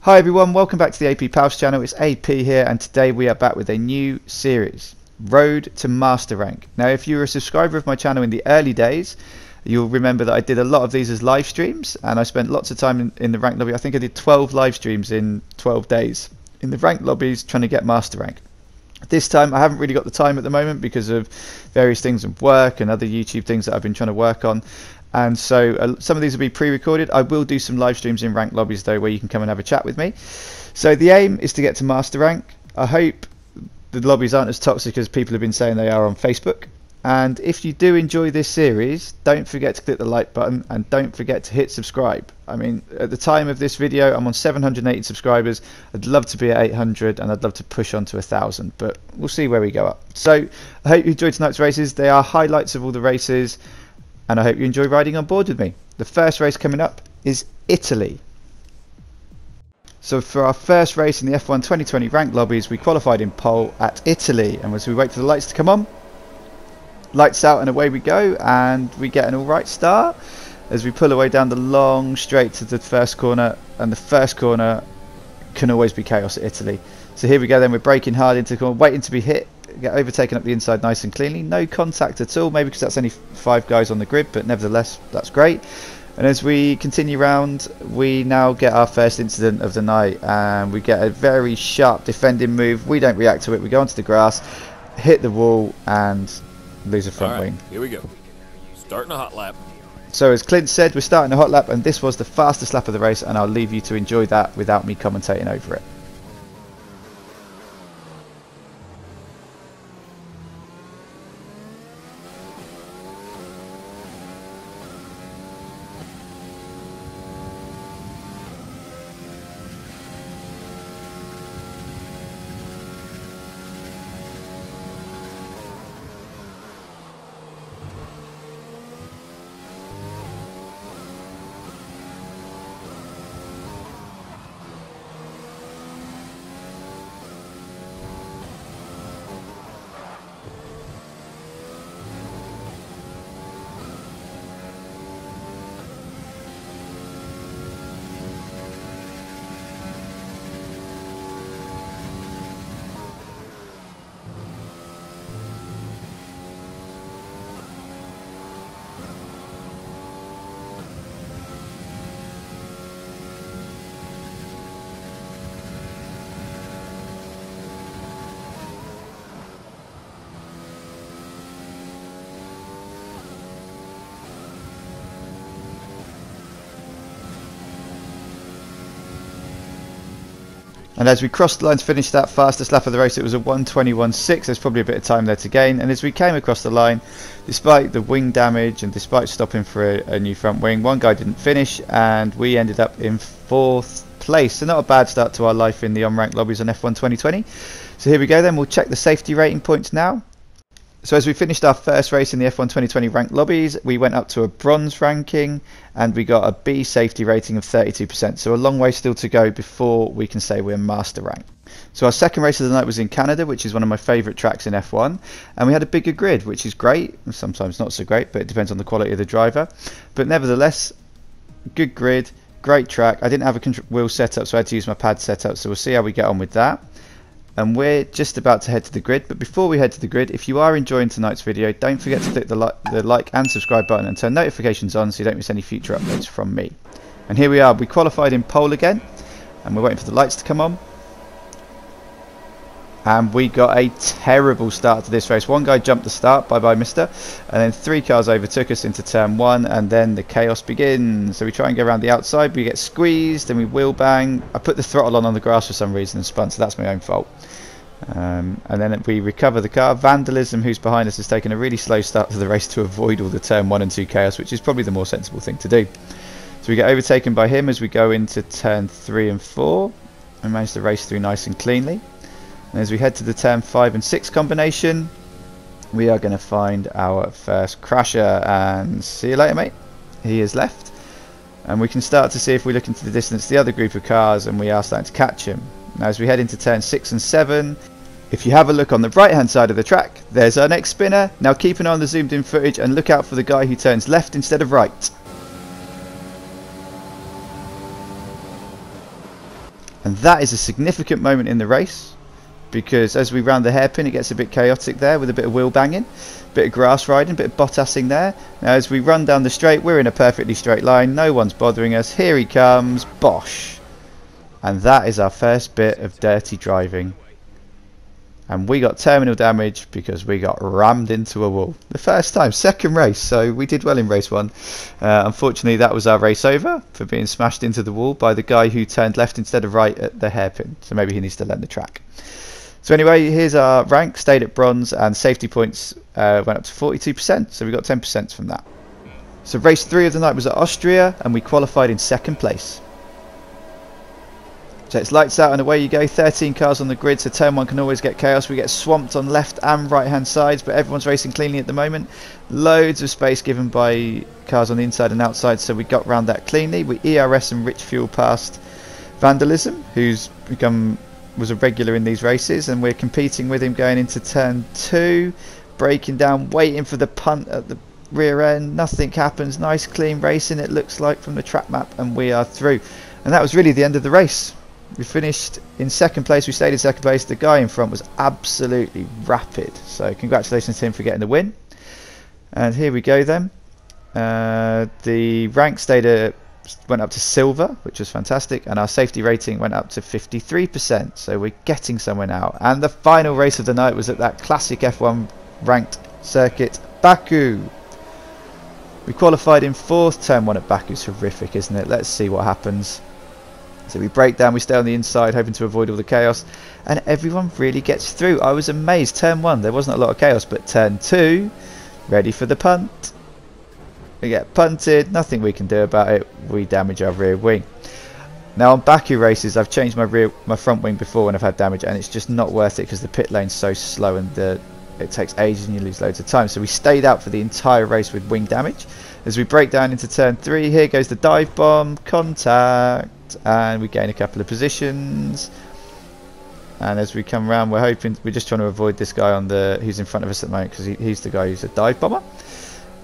Hi everyone, welcome back to the AP Palfs channel. It's AP here, and today we are back with a new series, Road to Master Rank. Now if you were a subscriber of my channel in the early days, you'll remember that I did a lot of these as live streams, and I spent lots of time in the rank lobby. I think I did 12 live streams in 12 days in the rank lobbies trying to get Master Rank. This time I haven't really got the time at the moment because of various things of work and other YouTube things that I've been trying to work on. And so some of these will be pre-recorded. I will do some live streams in rank lobbies though, where you can come and have a chat with me. So the aim is to get to Master Rank. I hope the lobbies aren't as toxic as people have been saying they are on Facebook. And if you do enjoy this series, don't forget to click the like button and don't forget to hit subscribe. I mean, at the time of this video, I'm on 780 subscribers. I'd love to be at 800 and I'd love to push on to 1,000, but we'll see where we go up. So I hope you enjoyed tonight's races. They are highlights of all the races, and I hope you enjoy riding on board with me. The first race coming up is Italy. So for our first race in the F1 2020 ranked lobbies, we qualified in pole at Italy, and as we wait for the lights to come on, lights out and away we go, and we get an alright start as we pull away down the long straight to the first corner, and the first corner can always be chaos at Italy. So here we go then, we're braking hard into the corner, waiting to be hit, get overtaken up the inside nice and cleanly, no contact at all, maybe because that's only 5 guys on the grid, but nevertheless that's great. And as we continue round, we now get our first incident of the night, and we get a very sharp defending move. We don't react to it, we go onto the grass, hit the wall and lose a front wing. Here we go. Starting a hot lap. So as Clint said, we're starting a hot lap, and this was the fastest lap of the race, and I'll leave you to enjoy that without me commentating over it. And as we crossed the line to finish that fastest lap of the race, it was a 1:21.6. There's probably a bit of time there to gain. And as we came across the line, despite the wing damage and despite stopping for a new front wing, one guy didn't finish, and we ended up in 4th place. So not a bad start to our life in the unranked lobbies on F1 2020. So here we go then, we'll check the safety rating points now. So as we finished our first race in the F1 2020 ranked lobbies, we went up to a bronze ranking, and we got a B safety rating of 32%. So a long way still to go before we can say we're master rank. So our second race of the night was in Canada, which is one of my favourite tracks in F1, and we had a bigger grid, which is great, sometimes not so great, but it depends on the quality of the driver. But nevertheless, good grid, great track. I didn't have a wheel setup, so I had to use my pad setup, so we'll see how we get on with that. And we're just about to head to the grid, but before we head to the grid, if you are enjoying tonight's video, don't forget to click the like and subscribe button and turn notifications on so you don't miss any future uploads from me. And here we are, we qualified in pole again, and we're waiting for the lights to come on. And we got a terrible start to this race. One guy jumped the start, bye bye mister, and then 3 cars overtook us into turn 1, and then the chaos begins. So we try and go around the outside, we get squeezed, and we wheel bang. I put the throttle on the grass for some reason and spun, so that's my own fault. And then we recover the car. Vandalism, who's behind us, has taken a really slow start to the race to avoid all the turn 1 and 2 chaos, which is probably the more sensible thing to do. So we get overtaken by him as we go into turn 3 and 4, and manage to race through nice and cleanly. And as we head to the turn 5 and 6 combination, we are going to find our first crasher, and see you later mate, he is left. And we can start to see, if we look into the distance, the other group of cars, and we are starting to catch him. Now as we head into turn 6 and 7, if you have a look on the right hand side of the track, there's our next spinner. Now keep an eye on the zoomed in footage and look out for the guy who turns left instead of right. And that is a significant moment in the race, because as we round the hairpin it gets a bit chaotic there with a bit of wheel banging, bit of grass riding, bit of Bottasing there. Now as we run down the straight, we're in a perfectly straight line, no one's bothering us. Here he comes, bosh. And that is our first bit of dirty driving. And we got terminal damage because we got rammed into a wall. The first time, second race, so we did well in race one. Unfortunately, that was our race over for being smashed into the wall by the guy who turned left instead of right at the hairpin. So maybe he needs to learn the track. So anyway, here's our rank, stayed at bronze, and safety points went up to 42%, so we got 10% from that. So race 3 of the night was at Austria, and we qualified in second place. So it's lights out and away you go, 13 cars on the grid, so turn 1 can always get chaos. We get swamped on left and right hand sides, but everyone's racing cleanly at the moment. Loads of space given by cars on the inside and outside, so we got round that cleanly. We ERS and rich fuel past Vandalism, who's was a regular in these races, and we're competing with him going into turn 2, braking down, waiting for the punt at the rear end. Nothing happens. Nice clean racing it looks like from the track map, and we are through. And that was really the end of the race. We finished in second place. We stayed in second place. The guy in front was absolutely rapid, so congratulations to him for getting the win. And here we go then. The rank went up to silver, which was fantastic, and our safety rating went up to 53%, so we're getting somewhere now. And the final race of the night was at that classic F1 ranked circuit, Baku. We qualified in 4th. Turn 1 at Baku's horrific, isn't it? Let's see what happens. So we break down, we stay on the inside, hoping to avoid all the chaos, and everyone really gets through. I was amazed. Turn 1, there wasn't a lot of chaos, but turn 2, ready for the punt. We get punted, nothing we can do about it. We damage our rear wing. Now on Baku races, I've changed my front wing before when I've had damage, and it's just not worth it because the pit lane's so slow and it takes ages and you lose loads of time. So we stayed out for the entire race with wing damage. As we break down into turn 3, here goes the dive bomb, contact, and we gain a couple of positions. And as we come around, we're just trying to avoid this guy who's in front of us at the moment, because he's the guy who's a dive bomber.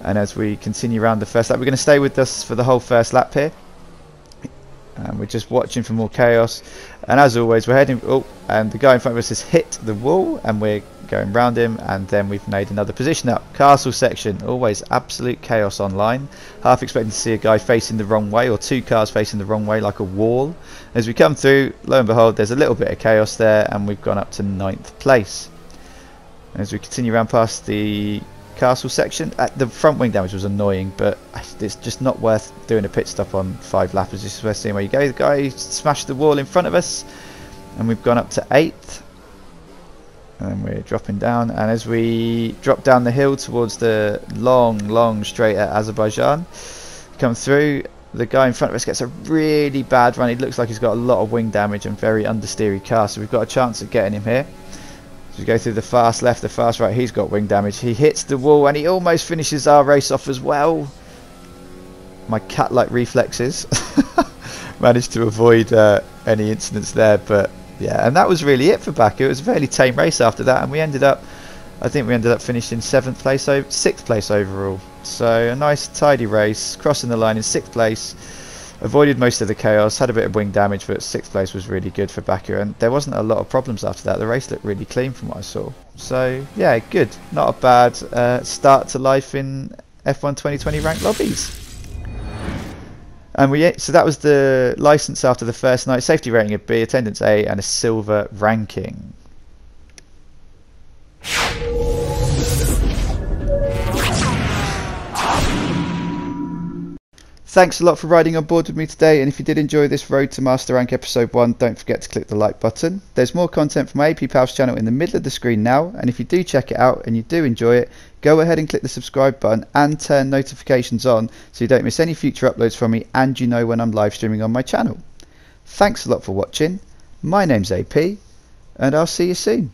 And as we continue around the first lap, we're going to stay with us for the whole first lap here, and we're just watching for more chaos. And as always, we're heading and the guy in front of us has hit the wall, and we're going round him, and then we've made another position up. Castle section, always absolute chaos online. Half expecting to see a guy facing the wrong way, or 2 cars facing the wrong way like a wall. As we come through, lo and behold, there's a little bit of chaos there, and we've gone up to 9th place. And as we continue around past the castle section, the front wing damage was annoying, but it's just not worth doing a pit stop on 5 lappers. This is worth seeing where you go. The guy smashed the wall in front of us, and we've gone up to 8th. And then we're dropping down, and as we drop down the hill towards the long straight at Azerbaijan, come through, the guy in front of us gets a really bad run. He looks like he's got a lot of wing damage and very understeery car, so we've got a chance at getting him here. As we go through the fast left, the fast right, he's got wing damage. He hits the wall, and he almost finishes our race off as well. My cat-like reflexes managed to avoid any incidents there, but yeah, and that was really it for Baku. It was a fairly tame race after that, and I think we ended up finishing 6th place overall. So a nice tidy race, crossing the line in 6th place. Avoided most of the chaos, had a bit of wing damage, but 6th place was really good for Baku, and there wasn't a lot of problems after that. The race looked really clean from what I saw. So yeah, good. Not a bad start to life in F1 2020 ranked lobbies. And so that was the license after the first night. Safety rating a B, attendance A, and a silver ranking. Thanks a lot for riding on board with me today, and if you did enjoy this Road to Master Rank episode 1, don't forget to click the like button. There's more content from my AP Palfs channel in the middle of the screen now, and if you do check it out and you do enjoy it, go ahead and click the subscribe button and turn notifications on so you don't miss any future uploads from me, and you know when I'm live streaming on my channel. Thanks a lot for watching. My name's AP, and I'll see you soon.